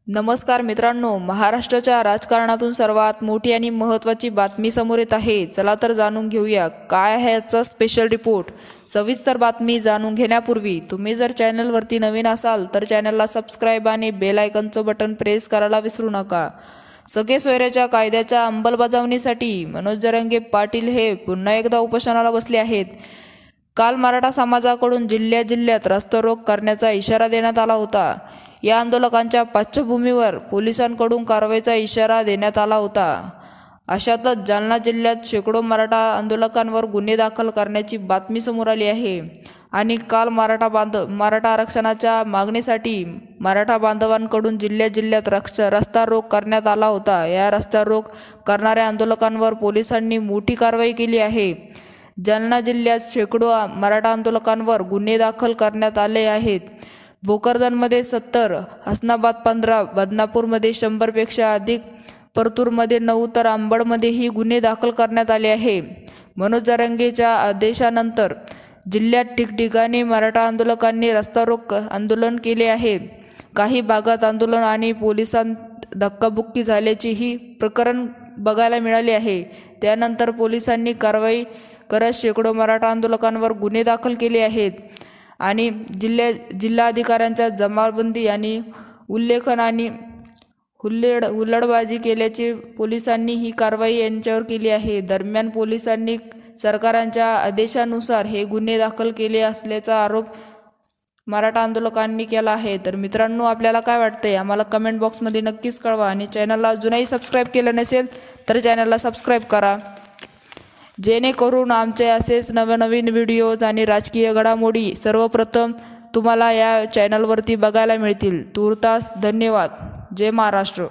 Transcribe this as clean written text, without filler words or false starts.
नमस्कार मित्रांनो, महाराष्ट्राच्या राजकारणातून सर्वात मोठी आणि महत्त्वाची बातमी समोर येत आहे। चला तर जाणून घेऊया काय आहे याचा स्पेशल रिपोर्ट। सविस्तर बातमी जाणून घेण्यापूर्वी तुम्ही जर चॅनलवरती नवीन असाल तर चॅनलला सबस्क्राइब आणि बेल आयकॉनचं बटन प्रेस करायला विसरू नका। सगळे सोयऱ्याच्या कायद्याच्या अंमलबजावणीसाठी मनोज जरांगे पाटील हे पुन्हा एकदा उपोषणाला बसले आहेत। काल मराठा समाजाकडून जिल्ह्यात रस्ता रोक करण्याचा इशारा देण्यात आला होता। या आंदोलकांच्या पार्श्वभूमीवर पोलिसांकडून कारवाईचा इशारा देण्यात आला होता। अशातच जालना जिल्ह्यात शेकडो मराठा आंदोलकांवर गुन्हे दाखल करण्याची बातमी समोर आली आहे आणि काल मराठा आरक्षणाच्या मागणीसाठी मराठा बांधवांकडून जिल्ह्यात रस्ता रोक करण्यात आला होता। या रस्ता रोक करणाऱ्या आंदोलकांवर पोलिसांनी मोठी कारवाई केली आहे। जालना जिल्ह्यात शेकडो मराठा आंदोलकांवर गुन्हे दाखल करण्यात आले आहेत। भोकरदनमध्ये 70, हसनाबाद 15, बदनापूरमध्ये 100 पेक्षा अधिक, परतूरमध्ये 9 तर अंबडमध्येही गुन्हे दाखल करण्यात आले आहे। मनोज जरांगेच्या आदेशानंतर जिल्ह्यात ठिकठिकाणी मराठा आंदोलकांनी रस्ता रोक आंदोलन केले आहे। काही भागात आंदोलन आणि पोलिसांत धक्काबुक्की झाल्याचेही प्रकरण बघायला मिळाले आहे। त्यानंतर पोलिसांनी कारवाई करत शेकडो मराठा आंदोलकांवर गुन्हे दाखल केले आहेत आणि जिल्हाधिकाऱ्यांच्या जमाबंदी आणि उल्लेखन आणि हुल्लडबाजी केल्याचे पोलिसांनी ही कारवाई यांच्यावर केली आहे। दरम्यान पोलिसांनी सरकारच्या आदेशानुसार हे गुन्हे दाखल केले असल्याचा आरोप मराठा आंदोलकांनी केला आहे। तर मित्रांनो, आपल्याला काय वाटतंय आम्हाला कमेंट बॉक्समध्ये नक्कीच कळवा आणि चॅनलला अजूनही सबस्क्राइब केलं नसेल तर चॅनलला सबस्क्राइब करा, जेणेकरून आमचे असेच नवनवीन व्हिडिओज आणि राजकीय घडामोडी सर्वप्रथम तुम्हाला या चॅनलवरती बघायला मिळतील। तूर्तास धन्यवाद। जय महाराष्ट्र।